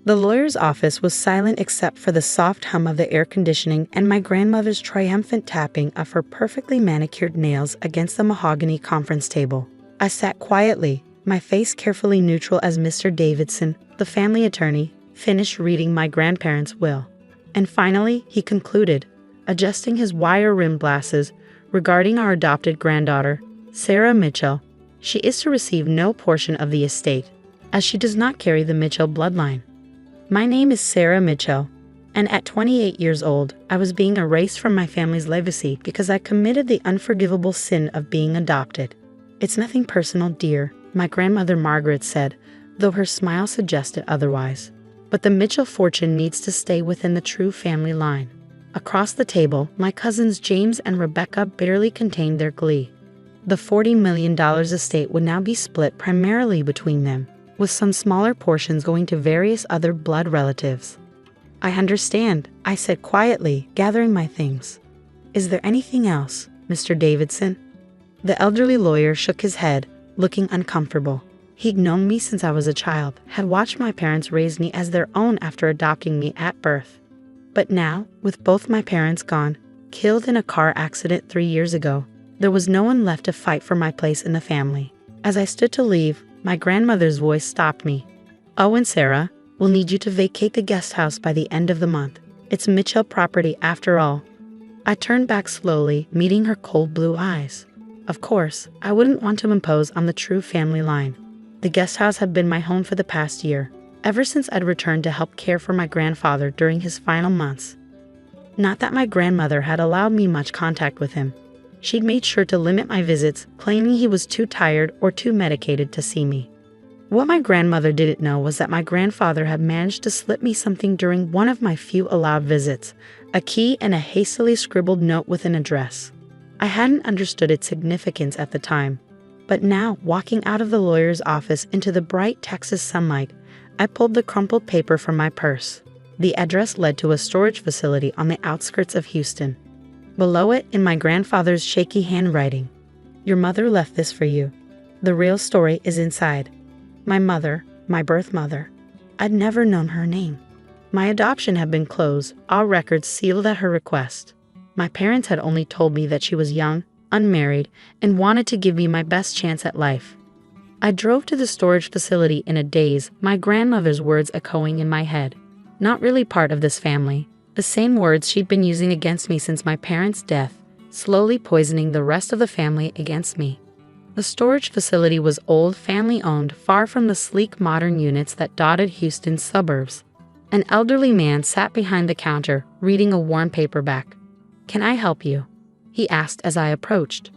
The lawyer's office was silent except for the soft hum of the air conditioning and my grandmother's triumphant tapping of her perfectly manicured nails against the mahogany conference table. I sat quietly, my face carefully neutral as Mr. Davidson, the family attorney, finished reading my grandparents' will. And finally, he concluded, adjusting his wire-rimmed glasses, regarding our adopted granddaughter, Sarah Mitchell. She is to receive no portion of the estate, as she does not carry the Mitchell bloodline. My name is Sarah Mitchell, and at 28 years old, I was being erased from my family's legacy because I committed the unforgivable sin of being adopted. It's nothing personal, dear, my grandmother Margaret said, though her smile suggested otherwise. But the Mitchell fortune needs to stay within the true family line. Across the table, my cousins James and Rebecca barely contained their glee. The $40 million estate would now be split primarily between them, with some smaller portions going to various other blood relatives. I understand, I said quietly, gathering my things. Is there anything else, Mr. Davidson? The elderly lawyer shook his head, looking uncomfortable. He'd known me since I was a child, had watched my parents raise me as their own after adopting me at birth. But now, with both my parents gone, killed in a car accident 3 years ago, there was no one left to fight for my place in the family. As I stood to leave, my grandmother's voice stopped me. Oh, and Sarah, we'll need you to vacate the guest house by the end of the month. It's Mitchell property after all. I turned back slowly, meeting her cold blue eyes. Of course, I wouldn't want to impose on the true family line. The guest house had been my home for the past year, ever since I'd returned to help care for my grandfather during his final months. Not that my grandmother had allowed me much contact with him. She'd made sure to limit my visits, claiming he was too tired or too medicated to see me. What my grandmother didn't know was that my grandfather had managed to slip me something during one of my few allowed visits, a key and a hastily scribbled note with an address. I hadn't understood its significance at the time, but now, walking out of the lawyer's office into the bright Texas sunlight, I pulled the crumpled paper from my purse. The address led to a storage facility on the outskirts of Houston. Below it, in my grandfather's shaky handwriting, "Your mother left this for you. The real story is inside." My mother, my birth mother. I'd never known her name. My adoption had been closed, all records sealed at her request. My parents had only told me that she was young, unmarried, and wanted to give me my best chance at life. I drove to the storage facility in a daze, my grandmother's words echoing in my head. Not really part of this family. The same words she'd been using against me since my parents' death, slowly poisoning the rest of the family against me. The storage facility was old, family-owned, far from the sleek modern units that dotted Houston's suburbs. An elderly man sat behind the counter, reading a worn paperback. "Can I help you?" he asked as I approached.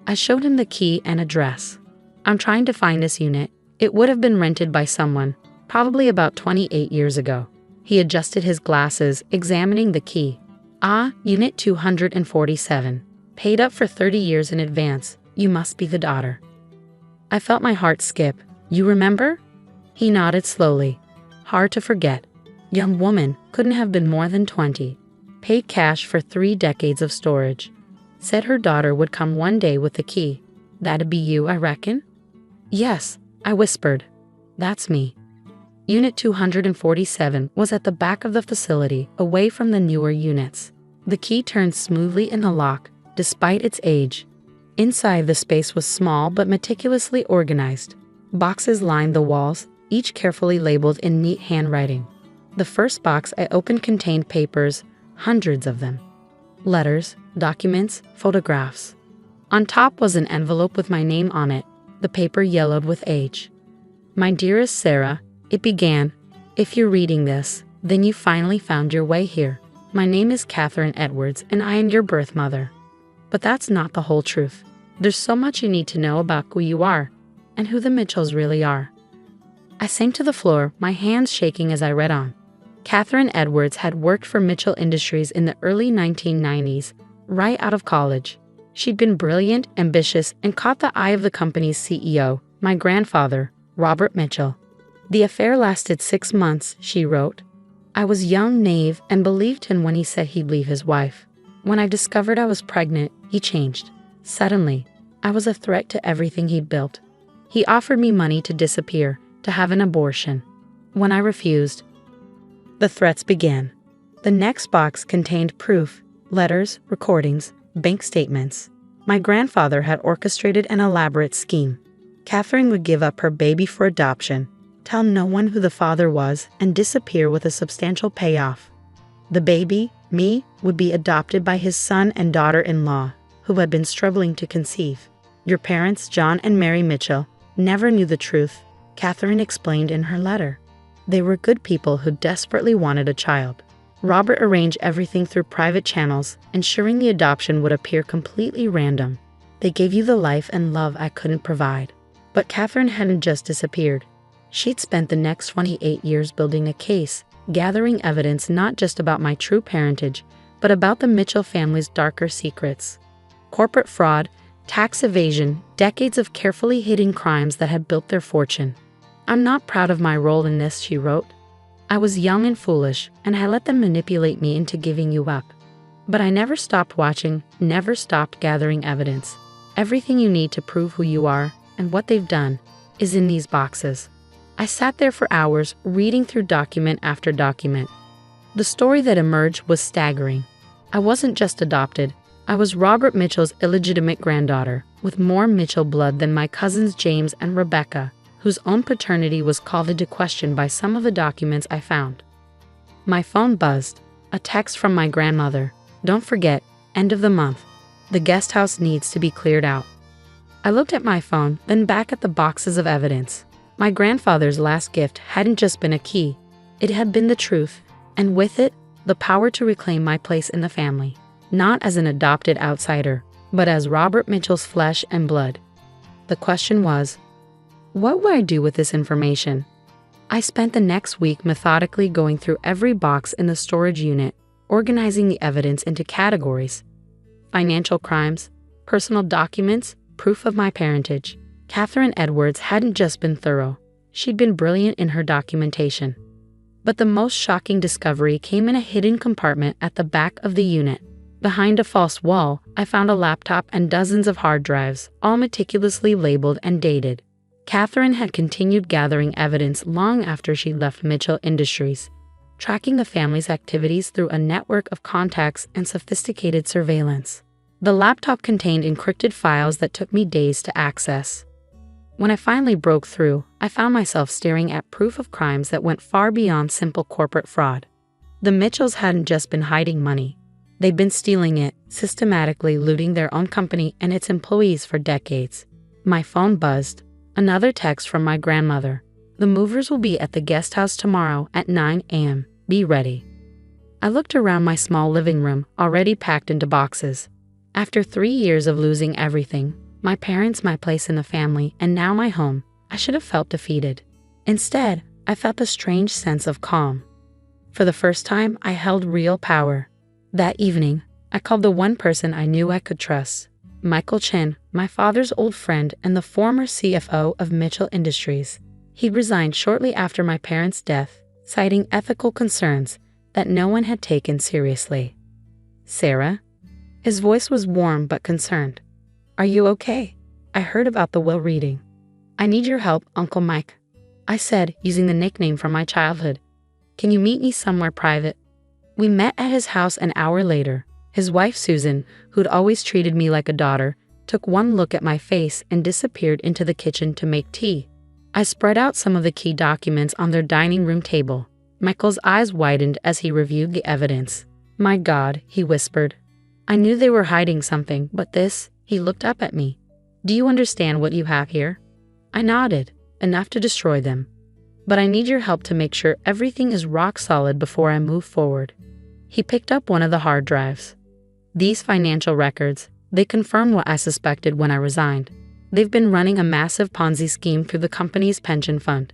I showed him the key and address. "I'm trying to find this unit. It would have been rented by someone, probably about 28 years ago." He adjusted his glasses, examining the key. "Ah, Unit 247. Paid up for 30 years in advance. You must be the daughter." I felt my heart skip. "You remember?" He nodded slowly. "Hard to forget. Young woman, couldn't have been more than 20. Paid cash for 3 decades of storage. Said her daughter would come one day with the key. That'd be you, I reckon?" "Yes," I whispered. "That's me." Unit 247 was at the back of the facility, away from the newer units. The key turned smoothly in the lock, despite its age. Inside, the space was small but meticulously organized. Boxes lined the walls, each carefully labeled in neat handwriting. The first box I opened contained papers, hundreds of them. Letters, documents, photographs. On top was an envelope with my name on it, the paper yellowed with age. "My dearest Sarah," it began, "if you're reading this, then you finally found your way here. My name is Catherine Edwards, and I am your birth mother. But that's not the whole truth. There's so much you need to know about who you are, and who the Mitchells really are." I sank to the floor, my hands shaking as I read on. Catherine Edwards had worked for Mitchell Industries in the early 1990s, right out of college. She'd been brilliant, ambitious, and caught the eye of the company's CEO, my grandfather, Robert Mitchell. "The affair lasted 6 months," she wrote. "I was young, naive, and believed him when he said he'd leave his wife. When I discovered I was pregnant, he changed. Suddenly, I was a threat to everything he'd built. He offered me money to disappear, to have an abortion. When I refused, The threats began. The next box contained proof, letters, recordings, bank statements. My grandfather had orchestrated an elaborate scheme. Catherine would give up her baby for adoption, tell no one who the father was, and disappear with a substantial payoff. The baby, me, would be adopted by his son and daughter-in-law, who had been struggling to conceive. Your parents, John and Mary Mitchell, never knew the truth, Catherine explained in her letter. They were good people who desperately wanted a child. Robert arranged everything through private channels, ensuring the adoption would appear completely random. They gave you the life and love I couldn't provide. But Catherine hadn't just disappeared. She'd spent the next 28 years building a case, gathering evidence not just about my true parentage, but about the Mitchell family's darker secrets. Corporate fraud, tax evasion, decades of carefully hidden crimes that had built their fortune. I'm not proud of my role in this, she wrote. I was young and foolish, and I let them manipulate me into giving you up. But I never stopped watching, never stopped gathering evidence. Everything you need to prove who you are, and what they've done, is in these boxes. I sat there for hours, reading through document after document. The story that emerged was staggering. I wasn't just adopted. I was Robert Mitchell's illegitimate granddaughter, with more Mitchell blood than my cousins James and Rebecca, whose own paternity was called into question by some of the documents I found. My phone buzzed. A text from my grandmother. Don't forget, end of the month. The guest house needs to be cleared out. I looked at my phone, then back at the boxes of evidence. My grandfather's last gift hadn't just been a key. It had been the truth, and with it, the power to reclaim my place in the family. Not as an adopted outsider, but as Robert Mitchell's flesh and blood. The question was, what would I do with this information? I spent the next week methodically going through every box in the storage unit, organizing the evidence into categories. Financial crimes, personal documents, proof of my parentage. Catherine Edwards hadn't just been thorough. She'd been brilliant in her documentation. But the most shocking discovery came in a hidden compartment at the back of the unit. Behind a false wall, I found a laptop and dozens of hard drives, all meticulously labeled and dated. Catherine had continued gathering evidence long after she left Mitchell Industries, tracking the family's activities through a network of contacts and sophisticated surveillance. The laptop contained encrypted files that took me days to access. When I finally broke through, I found myself staring at proof of crimes that went far beyond simple corporate fraud. The Mitchells hadn't just been hiding money. They'd been stealing it, systematically looting their own company and its employees for decades. My phone buzzed. Another text from my grandmother. The movers will be at the guest house tomorrow at 9 a.m. Be ready. I looked around my small living room, already packed into boxes. After 3 years of losing everything, my parents, my place in the family, and now my home, I should have felt defeated. Instead, I felt a strange sense of calm. For the first time, I held real power. That evening, I called the one person I knew I could trust. Michael Chen, my father's old friend and the former CFO of Mitchell Industries. He resigned shortly after my parents' death, citing ethical concerns that no one had taken seriously. Sarah? His voice was warm but concerned. Are you okay? I heard about the will reading. I need your help, Uncle Mike. I said, using the nickname from my childhood. Can you meet me somewhere private? We met at his house an hour later. His wife, Susan, who'd always treated me like a daughter, took one look at my face and disappeared into the kitchen to make tea. I spread out some of the key documents on their dining room table. Michael's eyes widened as he reviewed the evidence. My God, he whispered. I knew they were hiding something, but this, he looked up at me. Do you understand what you have here? I nodded, enough to destroy them. But I need your help to make sure everything is rock solid before I move forward. He picked up one of the hard drives. These financial records, they confirm what I suspected when I resigned. They've been running a massive Ponzi scheme through the company's pension fund.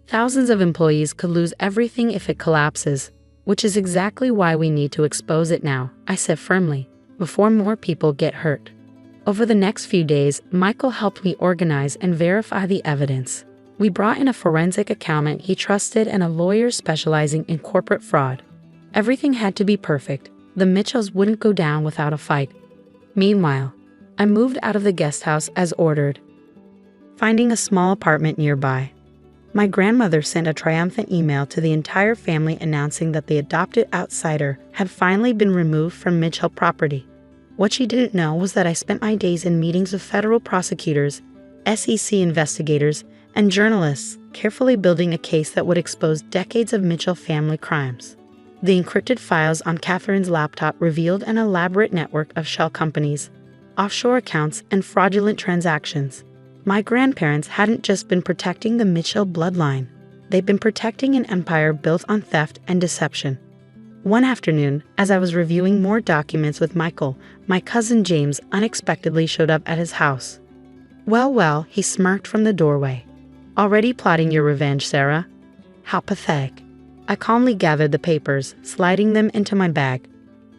Thousands of employees could lose everything if it collapses, which is exactly why we need to expose it now, I said firmly, before more people get hurt. Over the next few days, Michael helped me organize and verify the evidence. We brought in a forensic accountant he trusted and a lawyer specializing in corporate fraud. Everything had to be perfect. The Mitchells wouldn't go down without a fight. Meanwhile, I moved out of the guest house as ordered, finding a small apartment nearby. My grandmother sent a triumphant email to the entire family announcing that the adopted outsider had finally been removed from Mitchell property. What she didn't know was that I spent my days in meetings with federal prosecutors, SEC investigators, and journalists, carefully building a case that would expose decades of Mitchell family crimes. The encrypted files on Catherine's laptop revealed an elaborate network of shell companies, offshore accounts, and fraudulent transactions. My grandparents hadn't just been protecting the Mitchell bloodline. They'd been protecting an empire built on theft and deception. One afternoon, as I was reviewing more documents with Michael, my cousin James unexpectedly showed up at his house. Well, he smirked from the doorway. Already plotting your revenge, Sarah? How pathetic. I calmly gathered the papers, sliding them into my bag.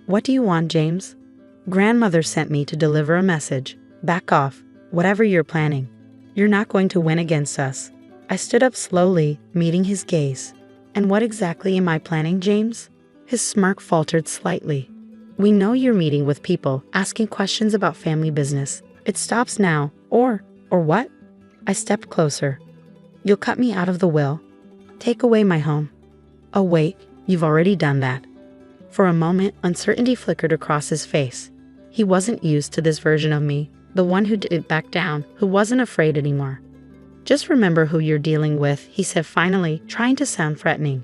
What do you want, James? Grandmother sent me to deliver a message. Back off, whatever you're planning. You're not going to win against us. I stood up slowly, meeting his gaze. And what exactly am I planning, James? His smirk faltered slightly. We know you're meeting with people, asking questions about family business. It stops now, or what? I stepped closer. You'll cut me out of the will. Take away my home. Oh wait, you've already done that. For a moment, uncertainty flickered across his face. He wasn't used to this version of me, the one who didn't back down, who wasn't afraid anymore. Just remember who you're dealing with, he said finally, trying to sound threatening.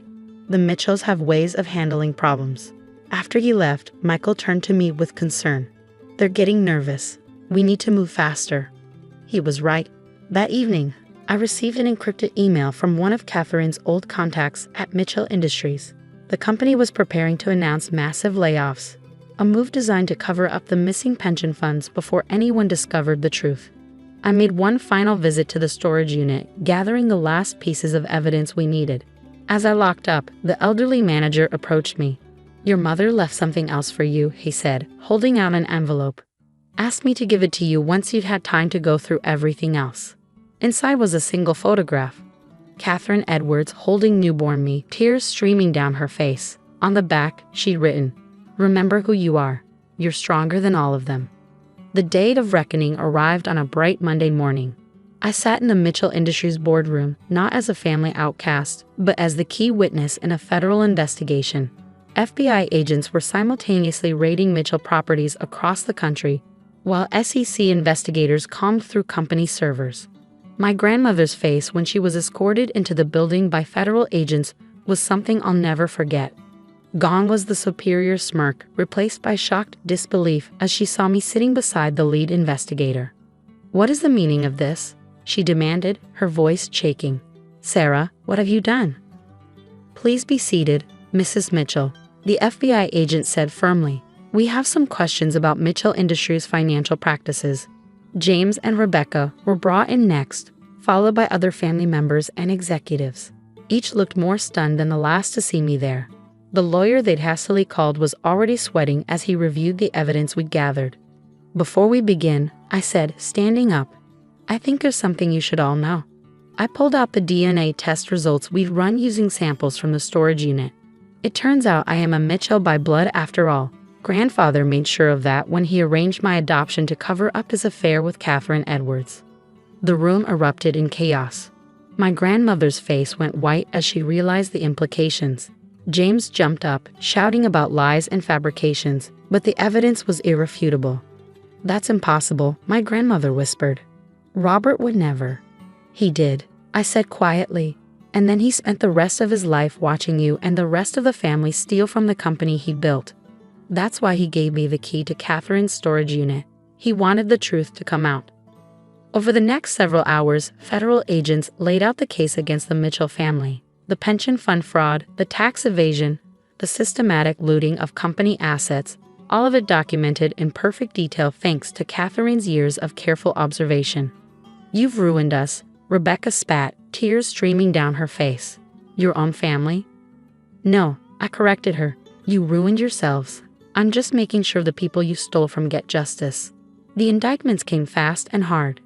The Mitchells have ways of handling problems. After he left, Michael turned to me with concern. They're getting nervous. We need to move faster. He was right. That evening, I received an encrypted email from one of Catherine's old contacts at Mitchell Industries. The company was preparing to announce massive layoffs, a move designed to cover up the missing pension funds before anyone discovered the truth. I made one final visit to the storage unit, gathering the last pieces of evidence we needed. As I locked up, the elderly manager approached me. Your mother left something else for you, he said, holding out an envelope. Asked me to give it to you once you'd had time to go through everything else. Inside was a single photograph. Catherine Edwards holding newborn me, tears streaming down her face. On the back, she'd written, "Remember who you are. You're stronger than all of them." The day of reckoning arrived on a bright Monday morning. I sat in the Mitchell Industries boardroom, not as a family outcast, but as the key witness in a federal investigation. FBI agents were simultaneously raiding Mitchell properties across the country, while SEC investigators combed through company servers. My grandmother's face when she was escorted into the building by federal agents was something I'll never forget. Gone was the superior smirk, replaced by shocked disbelief as she saw me sitting beside the lead investigator. "What is the meaning of this?" she demanded, her voice shaking. "Sarah, what have you done?" "Please be seated, Mrs. Mitchell," the FBI agent said firmly. "We have some questions about Mitchell Industries' financial practices." James and Rebecca were brought in next, followed by other family members and executives. Each looked more stunned than the last to see me there. The lawyer they'd hastily called was already sweating as he reviewed the evidence we'd gathered. "Before we begin," I said, standing up, "I think there's something you should all know." I pulled out the DNA test results we'd run using samples from the storage unit. It turns out I am a Mitchell by blood after all. Grandfather made sure of that when he arranged my adoption to cover up his affair with Catherine Edwards. The room erupted in chaos. My grandmother's face went white as she realized the implications. James jumped up, shouting about lies and fabrications, but the evidence was irrefutable. "That's impossible," my grandmother whispered. "Robert would never." "He did," I said quietly. "And then he spent the rest of his life watching you and the rest of the family steal from the company he built. That's why he gave me the key to Catherine's storage unit. He wanted the truth to come out." Over the next several hours, federal agents laid out the case against the Mitchell family. The pension fund fraud, the tax evasion, the systematic looting of company assets, all of it documented in perfect detail thanks to Catherine's years of careful observation. "You've ruined us," Rebecca spat, tears streaming down her face. "Your own family?" "No," I corrected her. "You ruined yourselves. I'm just making sure the people you stole from get justice." The indictments came fast and hard.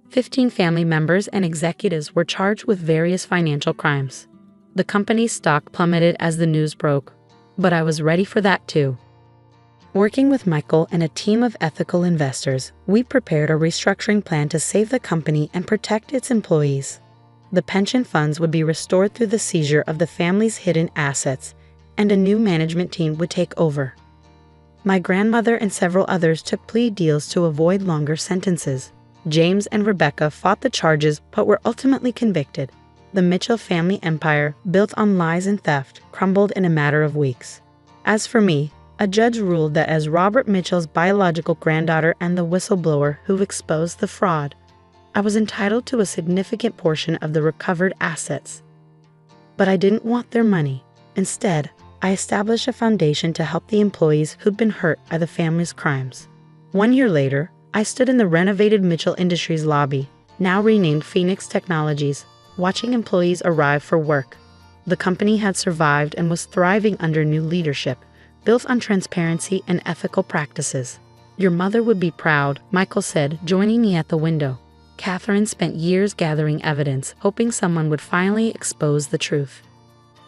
15 family members and executives were charged with various financial crimes. The company's stock plummeted as the news broke, but I was ready for that too. Working with Michael and a team of ethical investors, we prepared a restructuring plan to save the company and protect its employees. The pension funds would be restored through the seizure of the family's hidden assets, and a new management team would take over. My grandmother and several others took plea deals to avoid longer sentences. James and Rebecca fought the charges but were ultimately convicted. The Mitchell family empire, built on lies and theft, crumbled in a matter of weeks. As for me, a judge ruled that as Robert Mitchell's biological granddaughter and the whistleblower who exposed the fraud, I was entitled to a significant portion of the recovered assets. But I didn't want their money. Instead, I established a foundation to help the employees who'd been hurt by the family's crimes. 1 year later, I stood in the renovated Mitchell Industries lobby, now renamed Phoenix Technologies, watching employees arrive for work. The company had survived and was thriving under new leadership, built on transparency and ethical practices. "Your mother would be proud," Michael said, joining me at the window. Catherine spent years gathering evidence, hoping someone would finally expose the truth.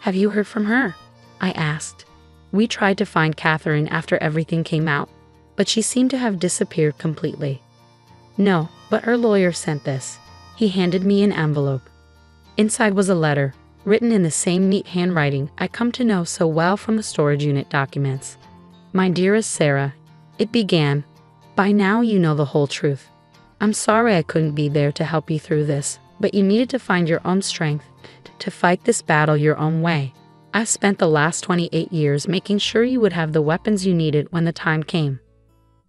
"Have you heard from her?" I asked. We tried to find Catherine after everything came out, but she seemed to have disappeared completely. "No, but her lawyer sent this." He handed me an envelope. Inside was a letter, written in the same neat handwriting I come to know so well from the storage unit documents. "My dearest Sarah," it began, "by now you know the whole truth. I'm sorry I couldn't be there to help you through this, but you needed to find your own strength to fight this battle your own way. I've spent the last 28 years making sure you would have the weapons you needed when the time came.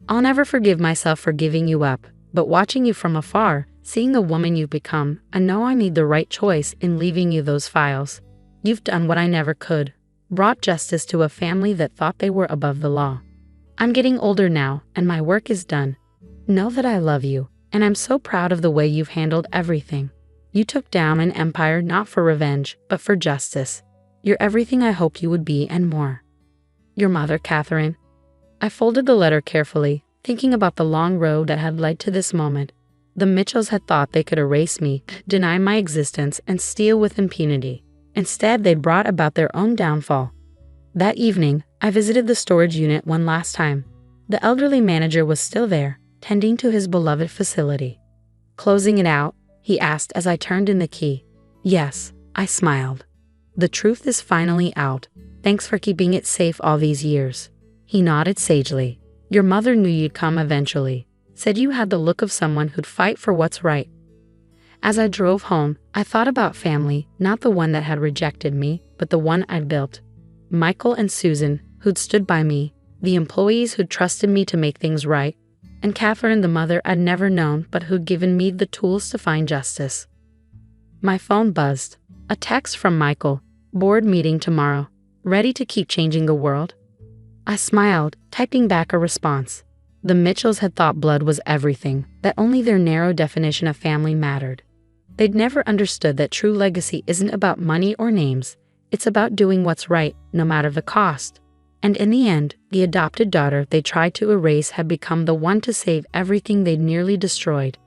I'll never forgive myself for giving you up, but watching you from afar, seeing the woman you've become, I know I made the right choice in leaving you those files. You've done what I never could, brought justice to a family that thought they were above the law. I'm getting older now, and my work is done. Know that I love you, and I'm so proud of the way you've handled everything. You took down an empire not for revenge, but for justice. You're everything I hoped you would be and more. Your mother, Catherine." I folded the letter carefully, thinking about the long road that had led to this moment. The Mitchells had thought they could erase me, deny my existence, and steal with impunity. Instead, they'd brought about their own downfall. That evening, I visited the storage unit one last time. The elderly manager was still there, tending to his beloved facility. "Closing it out?" he asked as I turned in the key. "Yes," I smiled. "The truth is finally out. Thanks for keeping it safe all these years." He nodded sagely. "Your mother knew you'd come eventually. Said you had the look of someone who'd fight for what's right." As I drove home, I thought about family, not the one that had rejected me, but the one I'd built. Michael and Susan, who'd stood by me, the employees who'd trusted me to make things right, and Catherine, the mother I'd never known but who'd given me the tools to find justice. My phone buzzed. A text from Michael. "Board meeting tomorrow. Ready to keep changing the world?" I smiled, typing back a response. The Mitchells had thought blood was everything, that only their narrow definition of family mattered. They'd never understood that true legacy isn't about money or names. It's about doing what's right, no matter the cost. And in the end, the adopted daughter they tried to erase had become the one to save everything they'd nearly destroyed.